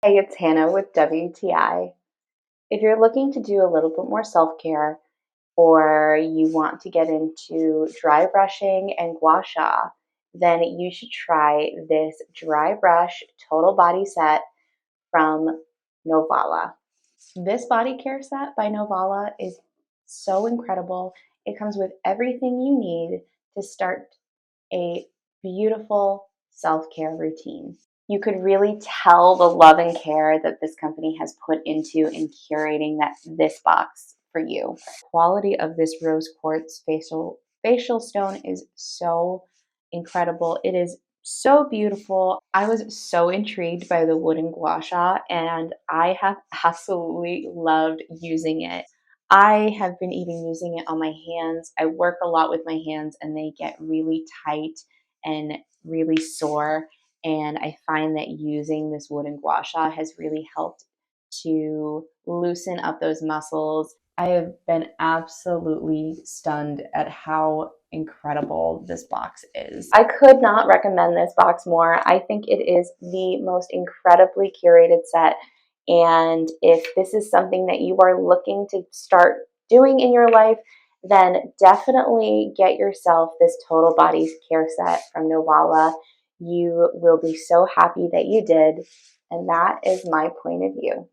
Hey, it's Hannah with WTI. If you're looking to do a little bit more self-care or you want to get into dry brushing and Gua Sha, then you should try this dry brush total body set from Nolava. This body care set by Nolava is so incredible. It comes with everything you need to start a beautiful self-care routine. You could really tell the love and care that this company has put into in curating this box for you. The quality of this rose quartz facial stone is so incredible. It is so beautiful. I was so intrigued by the wooden Gua Sha, and I have absolutely loved using it. I have been even using it on my hands. I work a lot with my hands and they get really tight and really sore. And I find that using this wooden Gua Sha has really helped to loosen up those muscles. I have been absolutely stunned at how incredible this box is. I could not recommend this box more. I think it is the most incredibly curated set. And if this is something that you are looking to start doing in your life, then definitely get yourself this total body care set from Nolava. You will be so happy that you did. And that is my point of view.